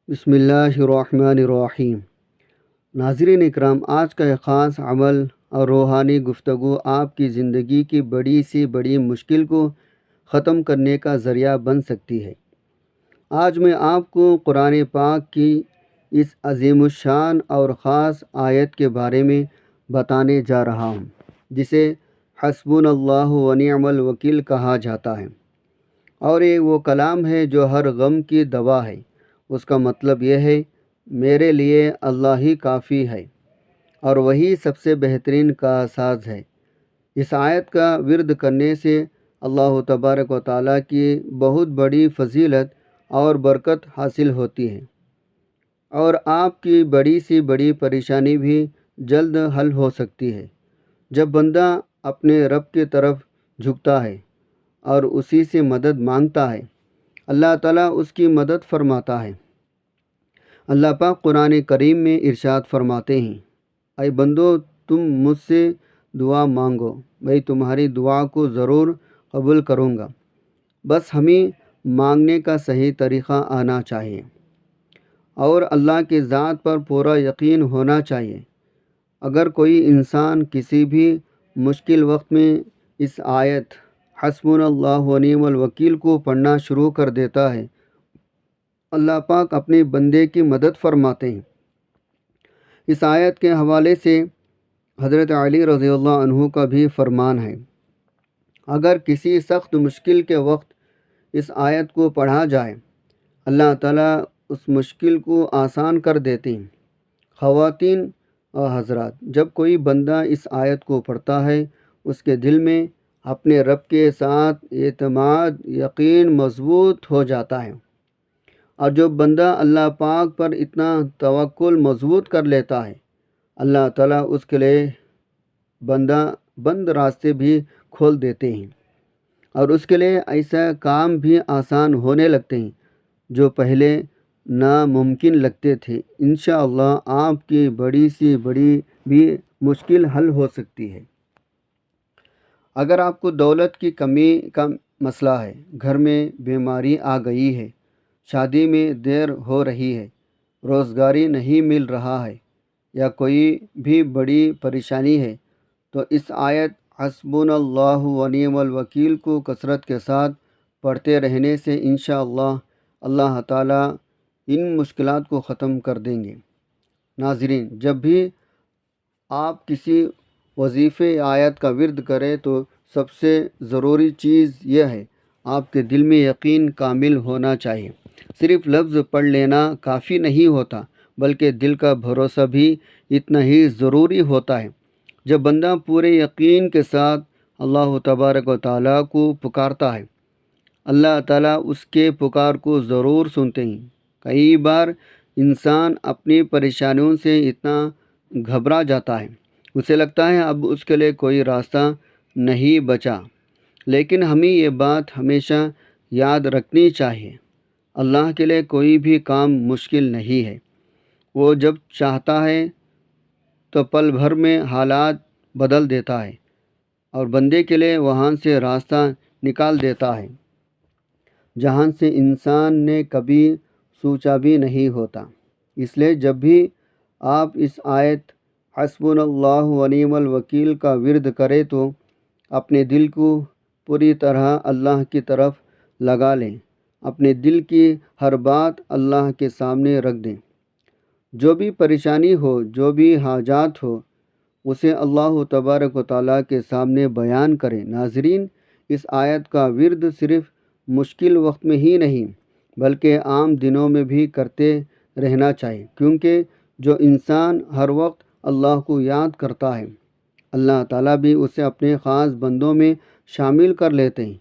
بسم اللہ الرحمن الرحیم۔ ناظرین اکرام، آج کا ایک خاص عمل اور روحانی گفتگو آپ کی زندگی کی بڑی سی بڑی مشکل کو ختم کرنے کا ذریعہ بن سکتی ہے۔ آج میں آپ کو قرآن پاک کی اس عظیم الشان اور خاص آیت کے بارے میں بتانے جا رہا ہوں، جسے حسبنا اللہ و نعم الوکیل کہا جاتا ہے، اور یہ وہ کلام ہے جو ہر غم کی دوا ہے۔ اس کا مطلب یہ ہے، میرے لیے اللہ ہی کافی ہے اور وہی سب سے بہترین کا ساز ہے۔ اس آیت کا ورد کرنے سے اللہ تبارک و تعالیٰ کی بہت بڑی فضیلت اور برکت حاصل ہوتی ہے، اور آپ کی بڑی سی بڑی پریشانی بھی جلد حل ہو سکتی ہے۔ جب بندہ اپنے رب کی طرف جھکتا ہے اور اسی سے مدد مانگتا ہے، اللہ تعالیٰ اس کی مدد فرماتا ہے۔ اللہ پاک قرآن کریم میں ارشاد فرماتے ہیں، اے بندو، تم مجھ سے دعا مانگو، میں تمہاری دعا کو ضرور قبول کروں گا، بس ہمیں مانگنے کا صحیح طریقہ آنا چاہیے اور اللہ کی ذات پر پورا یقین ہونا چاہیے۔ اگر کوئی انسان کسی بھی مشکل وقت میں اس آیت حسبنا اللہ و نعم الوکیل کو پڑھنا شروع کر دیتا ہے، اللہ پاک اپنے بندے کی مدد فرماتے ہیں۔ اس آیت کے حوالے سے حضرت علی رضی اللہ عنہ کا بھی فرمان ہے، اگر کسی سخت مشکل کے وقت اس آیت کو پڑھا جائے، اللہ تعالیٰ اس مشکل کو آسان کر دیتے ہیں۔ خواتین اور حضرات، جب کوئی بندہ اس آیت کو پڑھتا ہے، اس کے دل میں اپنے رب کے ساتھ اعتماد، یقین مضبوط ہو جاتا ہے، اور جو بندہ اللہ پاک پر اتنا توکل مضبوط کر لیتا ہے، اللہ تعالیٰ اس کے لیے بند راستے بھی کھول دیتے ہیں، اور اس کے لیے ایسا کام بھی آسان ہونے لگتے ہیں جو پہلے ناممکن لگتے تھے۔ انشاءاللہ آپ کی بڑی سی بڑی بھی مشکل حل ہو سکتی ہے۔ اگر آپ کو دولت کی کمی کا مسئلہ ہے، گھر میں بیماری آ گئی ہے، شادی میں دیر ہو رہی ہے، روزگاری نہیں مل رہا ہے، یا کوئی بھی بڑی پریشانی ہے، تو اس آیت حسبنا اللہ و نعم الوکیل کو کثرت کے ساتھ پڑھتے رہنے سے انشاءاللہ اللہ تعالیٰ ان مشکلات کو ختم کر دیں گے۔ ناظرین، جب بھی آپ کسی وظیفے آیت کا ورد کریں تو سب سے ضروری چیز یہ ہے، آپ کے دل میں یقین کامل ہونا چاہیے۔ صرف لفظ پڑھ لینا کافی نہیں ہوتا، بلکہ دل کا بھروسہ بھی اتنا ہی ضروری ہوتا ہے۔ جب بندہ پورے یقین کے ساتھ اللہ تبارک و تعالیٰ کو پکارتا ہے، اللہ تعالیٰ اس کے پکار کو ضرور سنتے ہیں۔ کئی بار انسان اپنی پریشانیوں سے اتنا گھبرا جاتا ہے، اسے لگتا ہے اب اس کے لیے کوئی راستہ نہیں بچا، لیکن ہمیں یہ بات ہمیشہ یاد رکھنی چاہیے، اللہ کے لیے کوئی بھی کام مشکل نہیں ہے۔ وہ جب چاہتا ہے تو پل بھر میں حالات بدل دیتا ہے، اور بندے کے لیے وہاں سے راستہ نکال دیتا ہے جہاں سے انسان نے کبھی سوچا بھی نہیں ہوتا۔ اس لیے جب بھی آپ اس آیت حسبنا اللہ و نعم الوکیل کا ورد کریں تو اپنے دل کو پوری طرح اللہ کی طرف لگا لیں، اپنے دل کی ہر بات اللہ کے سامنے رکھ دیں۔ جو بھی پریشانی ہو، جو بھی حاجات ہو، اسے اللہ تبارک و تعالیٰ کے سامنے بیان کریں۔ ناظرین، اس آیت کا ورد صرف مشکل وقت میں ہی نہیں بلکہ عام دنوں میں بھی کرتے رہنا چاہیے، کیونکہ جو انسان ہر وقت اللہ کو یاد کرتا ہے، اللہ تعالیٰ بھی اسے اپنے خاص بندوں میں شامل کر لیتے ہیں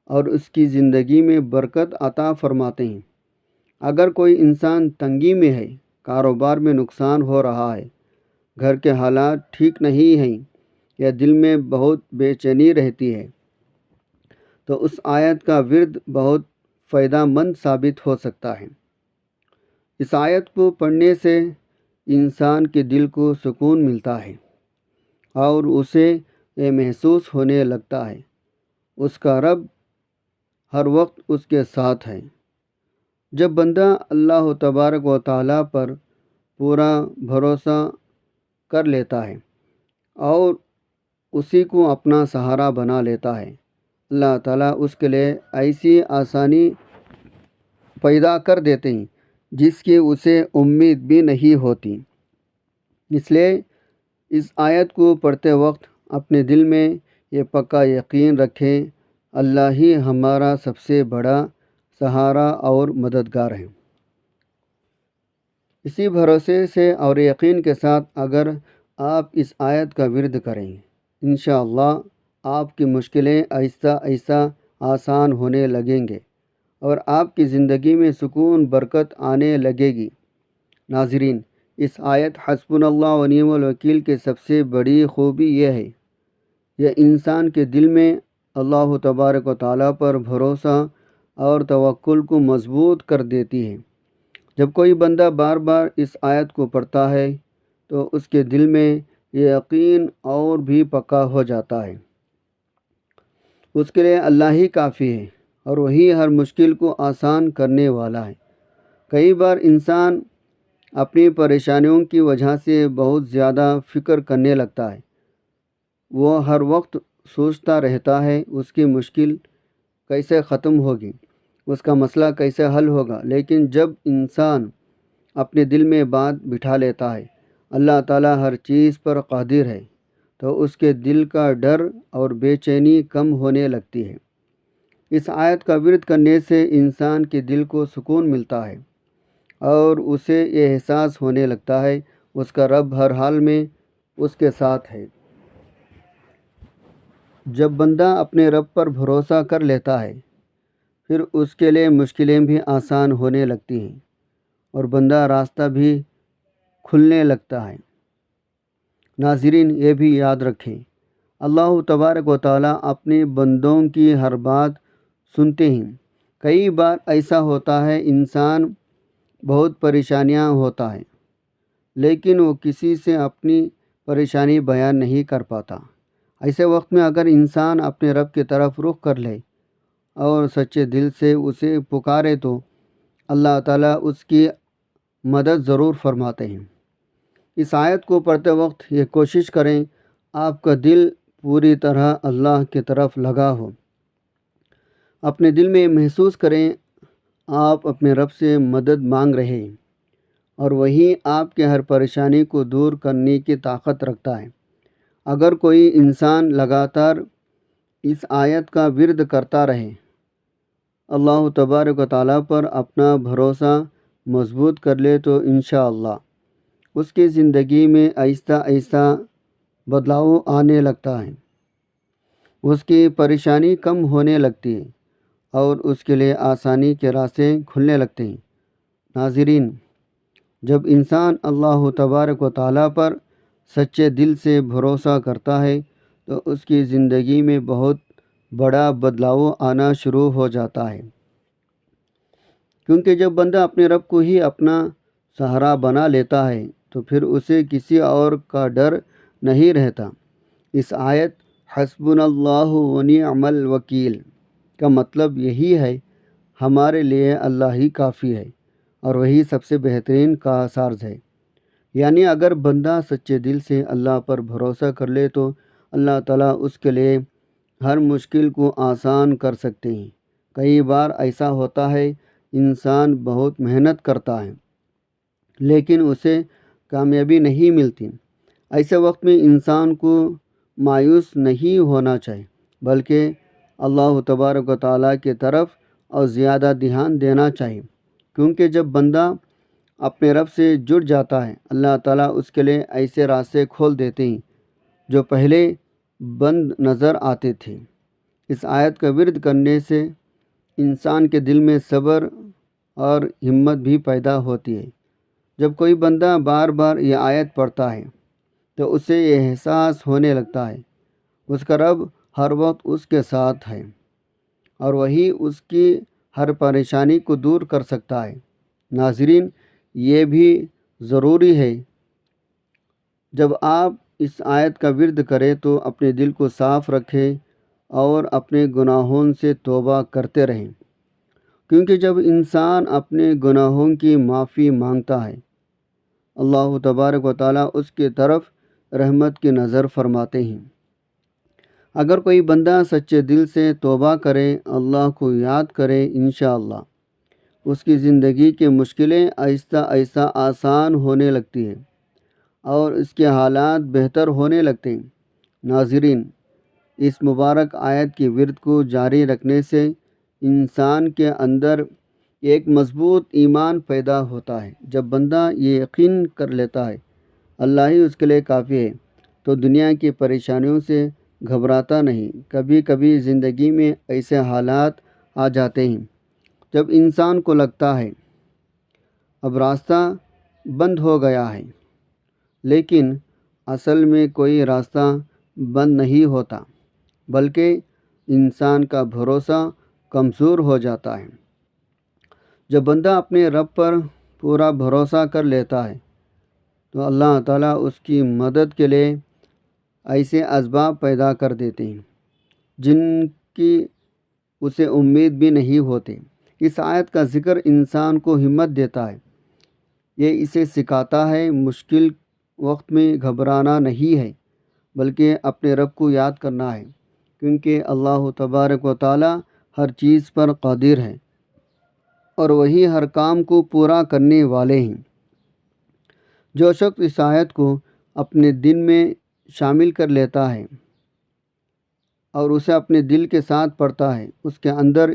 اور اس کی زندگی میں برکت عطا فرماتے ہیں۔ اگر کوئی انسان تنگی میں ہے، کاروبار میں نقصان ہو رہا ہے، گھر کے حالات ٹھیک نہیں ہیں، یا دل میں بہت بے چینی رہتی ہے، تو اس آیت کا ورد بہت فائدہ مند ثابت ہو سکتا ہے۔ اس آیت کو پڑھنے سے انسان کے دل کو سکون ملتا ہے، اور اسے یہ محسوس ہونے لگتا ہے اس کا رب ہر وقت اس کے ساتھ ہے، جب بندہ اللہ تبارک و تعالیٰ پر پورا بھروسہ کر لیتا ہے اور اسی کو اپنا سہارا بنا لیتا ہے، اللہ تعالیٰ اس کے لیے ایسی آسانی پیدا کر دیتے ہیں جس کی اسے امید بھی نہیں ہوتی۔ اس لیے اس آیت کو پڑھتے وقت اپنے دل میں یہ پکا یقین رکھیں، اللہ ہی ہمارا سب سے بڑا سہارا اور مددگار ہے۔ اسی بھروسے سے اور یقین کے ساتھ اگر آپ اس آیت کا ورد کریں، انشاءاللہ آپ کی مشکلیں آہستہ آہستہ آسان ہونے لگیں گے اور آپ کی زندگی میں سکون برکت آنے لگے گی۔ ناظرین، اس آیت حسبنا اللہ و نعم الوکیل کی سب سے بڑی خوبی یہ ہے، یہ انسان کے دل میں اللہ تبارک و تعالیٰ پر بھروسہ اور توکل کو مضبوط کر دیتی ہے۔ جب کوئی بندہ بار بار اس آیت کو پڑھتا ہے تو اس کے دل میں یہ یقین اور بھی پکا ہو جاتا ہے، اس کے لیے اللہ ہی کافی ہے اور وہی ہر مشکل کو آسان کرنے والا ہے۔ کئی بار انسان اپنی پریشانیوں کی وجہ سے بہت زیادہ فکر کرنے لگتا ہے، وہ ہر وقت سوچتا رہتا ہے اس کی مشکل کیسے ختم ہوگی، اس کا مسئلہ کیسے حل ہوگا۔ لیکن جب انسان اپنے دل میں بات بٹھا لیتا ہے اللہ تعالیٰ ہر چیز پر قادر ہے، تو اس کے دل کا ڈر اور بے چینی کم ہونے لگتی ہے۔ اس آیت کا ورد کرنے سے انسان کے دل کو سکون ملتا ہے اور اسے یہ احساس ہونے لگتا ہے اس کا رب ہر حال میں اس کے ساتھ ہے۔ جب بندہ اپنے رب پر بھروسہ کر لیتا ہے پھر اس کے لیے مشکلیں بھی آسان ہونے لگتی ہیں اور بندہ راستہ بھی کھلنے لگتا ہے۔ ناظرین، یہ بھی یاد رکھیں، اللہ تبارک و تعالیٰ اپنے بندوں کی ہر بات سنتے ہیں۔ کئی بار ایسا ہوتا ہے انسان بہت پریشانیاں ہوتا ہے لیکن وہ کسی سے اپنی پریشانی بیان نہیں کر پاتا۔ ایسے وقت میں اگر انسان اپنے رب کی طرف رخ کر لے اور سچے دل سے اسے پکارے تو اللہ تعالیٰ اس کی مدد ضرور فرماتے ہیں۔ اس آیت کو پڑھتے وقت یہ کوشش کریں آپ کا دل پوری طرح اللہ کی طرف لگا ہو۔ اپنے دل میں محسوس کریں آپ اپنے رب سے مدد مانگ رہے ہیں اور وہی آپ کے ہر پریشانی کو دور کرنے کی طاقت رکھتا ہے۔ اگر کوئی انسان لگاتار اس آیت کا ورد کرتا رہے، اللہ تبارک و تعالیٰ پر اپنا بھروسہ مضبوط کر لے تو انشاءاللہ اس کی زندگی میں آہستہ آہستہ بدلاؤ آنے لگتا ہے، اس کی پریشانی کم ہونے لگتی ہے اور اس کے لیے آسانی کے راستے کھلنے لگتے ہیں۔ ناظرین، جب انسان اللہ تبارک و تعالیٰ پر سچے دل سے بھروسہ کرتا ہے تو اس کی زندگی میں بہت بڑا بدلاؤ آنا شروع ہو جاتا ہے، کیونکہ جب بندہ اپنے رب کو ہی اپنا سہارا بنا لیتا ہے تو پھر اسے کسی اور کا ڈر نہیں رہتا۔ اس آیت حسبنا اللہ و نعم الوکیل کا مطلب یہی ہے، ہمارے لیے اللہ ہی کافی ہے اور وہی سب سے بہترین کارساز ہے۔ یعنی اگر بندہ سچے دل سے اللہ پر بھروسہ کر لے تو اللہ تعالیٰ اس کے لیے ہر مشکل کو آسان کر سکتے ہیں۔ کئی بار ایسا ہوتا ہے انسان بہت محنت کرتا ہے لیکن اسے کامیابی نہیں ملتی۔ ایسے وقت میں انسان کو مایوس نہیں ہونا چاہیے بلکہ اللہ تبارک و تعالیٰ کی طرف اور زیادہ دھیان دینا چاہیے، کیونکہ جب بندہ اپنے رب سے جڑ جاتا ہے اللہ تعالیٰ اس کے لیے ایسے راستے کھول دیتے ہیں جو پہلے بند نظر آتے تھے۔ اس آیت کا ورد کرنے سے انسان کے دل میں صبر اور ہمت بھی پیدا ہوتی ہے۔ جب کوئی بندہ بار بار یہ آیت پڑھتا ہے تو اسے یہ احساس ہونے لگتا ہے اس کا رب ہر وقت اس کے ساتھ ہے اور وہی اس کی ہر پریشانی کو دور کر سکتا ہے۔ ناظرین، یہ بھی ضروری ہے جب آپ اس آیت کا ورد کریں تو اپنے دل کو صاف رکھیں اور اپنے گناہوں سے توبہ کرتے رہیں۔ کیونکہ جب انسان اپنے گناہوں کی معافی مانگتا ہے اللہ تبارک و تعالیٰ اس کی طرف رحمت کی نظر فرماتے ہیں۔ اگر کوئی بندہ سچے دل سے توبہ کرے، اللہ کو یاد کرے، انشاءاللہ اس کی زندگی کی مشکلیں آہستہ آہستہ آسان ہونے لگتی ہیں اور اس کے حالات بہتر ہونے لگتے ہیں۔ ناظرین، اس مبارک آیت کی ورد کو جاری رکھنے سے انسان کے اندر ایک مضبوط ایمان پیدا ہوتا ہے۔ جب بندہ یہ یقین کر لیتا ہے اللہ ہی اس کے لیے کافی ہے تو دنیا کی پریشانیوں سے گھبراتا نہیں۔ کبھی کبھی زندگی میں ایسے حالات آ جاتے ہیں جب انسان کو لگتا ہے اب راستہ بند ہو گیا ہے، لیکن اصل میں کوئی راستہ بند نہیں ہوتا، بلکہ انسان کا بھروسہ کمزور ہو جاتا ہے۔ جب بندہ اپنے رب پر پورا بھروسہ کر لیتا ہے تو اللہ تعالیٰ اس کی مدد کے لیے ایسے اسباب پیدا کر دیتے ہیں جن کی اسے امید بھی نہیں ہوتی۔ اس آیت کا ذکر انسان کو ہمت دیتا ہے، یہ اسے سکھاتا ہے مشکل وقت میں گھبرانا نہیں ہے بلکہ اپنے رب کو یاد کرنا ہے، کیونکہ اللہ تبارک و تعالیٰ ہر چیز پر قادر ہے اور وہی ہر کام کو پورا کرنے والے ہیں۔ جو شخص اس آیت کو اپنے دل میں شامل کر لیتا ہے اور اسے اپنے دل کے ساتھ پڑھتا ہے، اس کے اندر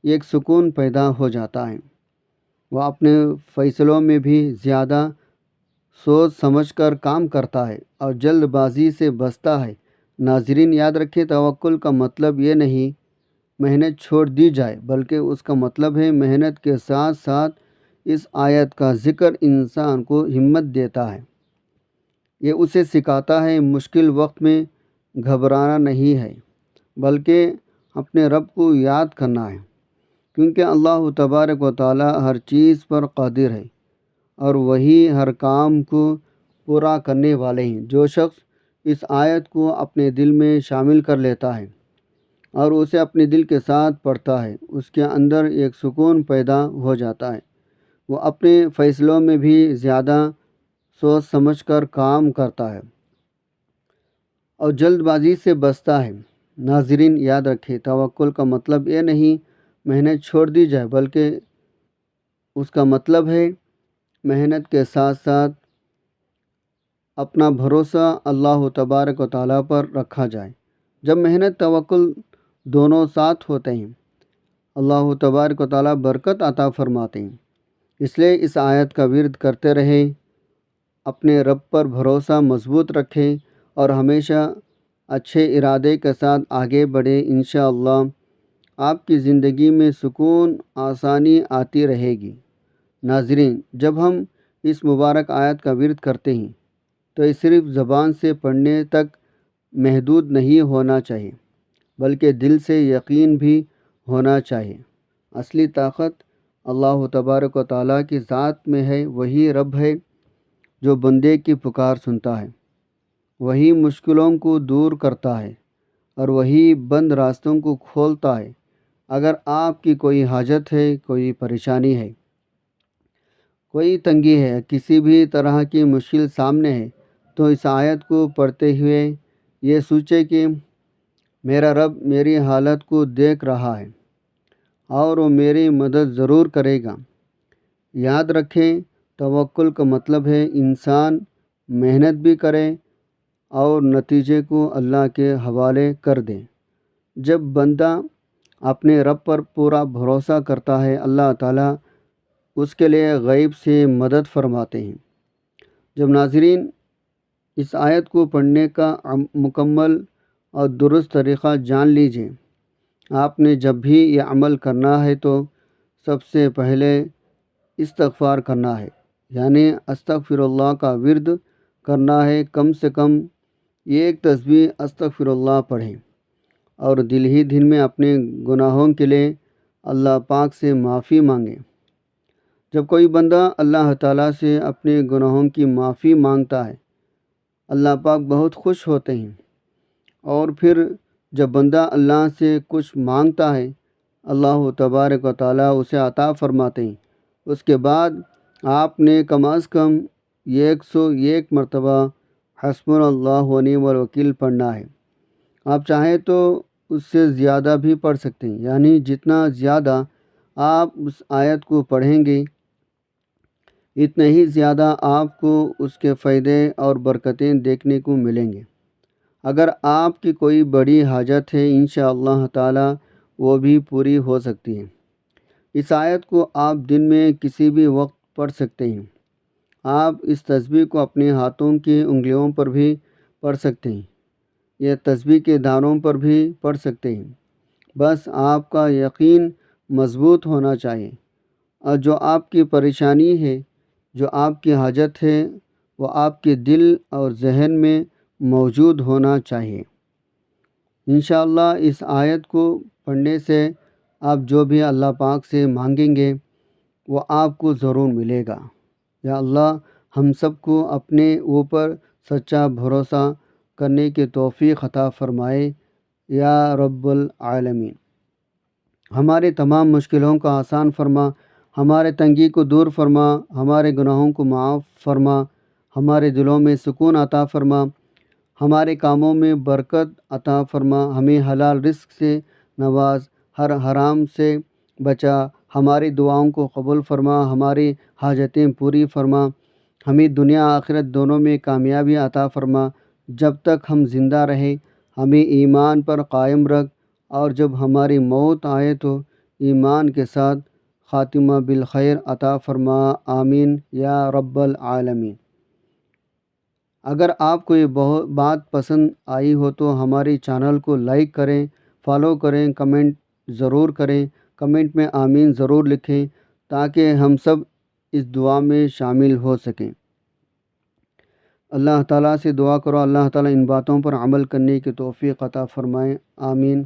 ایک سکون پیدا ہو جاتا ہے۔ وہ اپنے فیصلوں میں بھی زیادہ سوچ سمجھ کر کام کرتا ہے اور جلد بازی سے بچتا ہے۔ ناظرین، یاد رکھیں، توکل کا مطلب یہ نہیں محنت چھوڑ دی جائے، بلکہ اس کا مطلب ہے محنت کے ساتھ ساتھ اس آیت کا ذکر انسان کو ہمت دیتا ہے۔ یہ اسے سکھاتا ہے مشکل وقت میں گھبرانا نہیں ہے بلکہ اپنے رب کو یاد کرنا ہے، کیونکہ اللہ تبارک و تعالیٰ ہر چیز پر قادر ہے اور وہی ہر کام کو پورا کرنے والے ہیں۔ جو شخص اس آیت کو اپنے دل میں شامل کر لیتا ہے اور اسے اپنے دل کے ساتھ پڑھتا ہے، اس کے اندر ایک سکون پیدا ہو جاتا ہے۔ وہ اپنے فیصلوں میں بھی زیادہ سوچ سمجھ کر کام کرتا ہے اور جلد بازی سے بچتا ہے۔ ناظرین، یاد رکھیں، توکل کا مطلب یہ نہیں محنت چھوڑ دی جائے، بلکہ اس کا مطلب ہے محنت کے ساتھ ساتھ اپنا بھروسہ اللہ تبارک و تعالیٰ پر رکھا جائے۔ جب محنت توکل دونوں ساتھ ہوتے ہیں اللہ تبارک و تعالیٰ برکت عطا فرماتے ہیں۔ اس لیے اس آیت کا ورد کرتے رہیں، اپنے رب پر بھروسہ مضبوط رکھیں اور ہمیشہ اچھے ارادے کے ساتھ آگے بڑھیں۔ انشاءاللہ آپ کی زندگی میں سکون، آسانی آتی رہے گی۔ ناظرین، جب ہم اس مبارک آیت کا ورد کرتے ہیں تو یہ صرف زبان سے پڑھنے تک محدود نہیں ہونا چاہیے، بلکہ دل سے یقین بھی ہونا چاہیے۔ اصلی طاقت اللہ تبارک و تعالیٰ کی ذات میں ہے۔ وہی رب ہے جو بندے کی پکار سنتا ہے، وہی مشکلوں کو دور کرتا ہے اور وہی بند راستوں کو کھولتا ہے۔ اگر آپ کی کوئی حاجت ہے، کوئی پریشانی ہے، کوئی تنگی ہے، کسی بھی طرح کی مشکل سامنے ہے، تو اس آیت کو پڑھتے ہوئے یہ سوچے کہ میرا رب میری حالت کو دیکھ رہا ہے اور وہ میری مدد ضرور کرے گا۔ یاد رکھیں، توکل کا مطلب ہے انسان محنت بھی کرے اور نتیجے کو اللہ کے حوالے کر دے۔ جب بندہ اپنے رب پر پورا بھروسہ کرتا ہے اللہ تعالیٰ اس کے لیے غیب سے مدد فرماتے ہیں۔ جب ناظرین اس آیت کو پڑھنے کا مکمل اور درست طریقہ جان لیجئے، آپ نے جب بھی یہ عمل کرنا ہے تو سب سے پہلے استغفار کرنا ہے، یعنی استغفر اللہ کا ورد کرنا ہے۔ کم سے کم ایک تسبیح استغفر اللہ پڑھیں اور دل ہی دل میں اپنے گناہوں کے لیے اللہ پاک سے معافی مانگیں۔ جب کوئی بندہ اللہ تعالیٰ سے اپنے گناہوں کی معافی مانگتا ہے اللہ پاک بہت خوش ہوتے ہیں، اور پھر جب بندہ اللہ سے کچھ مانگتا ہے اللہ تبارک و تعالیٰ اسے عطا فرماتے ہیں۔ اس کے بعد آپ نے کم از کم 101 مرتبہ حسبنا اللہ و نعم الوکیل پڑھنا ہے۔ آپ چاہیں تو اس سے زیادہ بھی پڑھ سکتے ہیں، یعنی جتنا زیادہ آپ اس آیت کو پڑھیں گے اتنے ہی زیادہ آپ کو اس کے فائدے اور برکتیں دیکھنے کو ملیں گے۔ اگر آپ کی کوئی بڑی حاجت ہے انشاءاللہ تعالی وہ بھی پوری ہو سکتی ہے۔ اس آیت کو آپ دن میں کسی بھی وقت پڑھ سکتے ہیں۔ آپ اس تسبیح کو اپنے ہاتھوں کی انگلیوں پر بھی پڑھ سکتے ہیں، یہ تسبیح کے دانوں پر بھی پڑھ سکتے ہیں۔ بس آپ کا یقین مضبوط ہونا چاہیے، اور جو آپ کی پریشانی ہے، جو آپ کی حاجت ہے، وہ آپ کے دل اور ذہن میں موجود ہونا چاہیے۔ انشاءاللہ اس آیت کو پڑھنے سے آپ جو بھی اللہ پاک سے مانگیں گے وہ آپ کو ضرور ملے گا۔ یا اللہ ہم سب کو اپنے اوپر سچا بھروسہ کرنے کی توفیق عطا فرمائے یا رب العالمین۔ ہمارے تمام مشکلوں کا آسان فرما، ہمارے تنگی کو دور فرما، ہمارے گناہوں کو معاف فرما، ہمارے دلوں میں سکون عطا فرما، ہمارے کاموں میں برکت عطا فرما، ہمیں حلال رزق سے نواز، ہر حرام سے بچا، ہماری دعاؤں کو قبول فرما، ہماری حاجتیں پوری فرما، ہمیں دنیا آخرت دونوں میں کامیابی عطا فرما۔ جب تک ہم زندہ رہیں ہمیں ایمان پر قائم رکھ، اور جب ہماری موت آئے تو ایمان کے ساتھ خاتمہ بالخیر عطا فرما، آمین یا رب العالمین۔ اگر آپ کو یہ بات پسند آئی ہو تو ہماری چینل کو لائک کریں، فالو کریں، کمنٹ ضرور کریں، کمنٹ میں آمین ضرور لکھیں تاکہ ہم سب اس دعا میں شامل ہو سکیں۔ اللہ تعالیٰ سے دعا کرو اللہ تعالیٰ ان باتوں پر عمل کرنے کی توفیق عطا فرمائے، آمین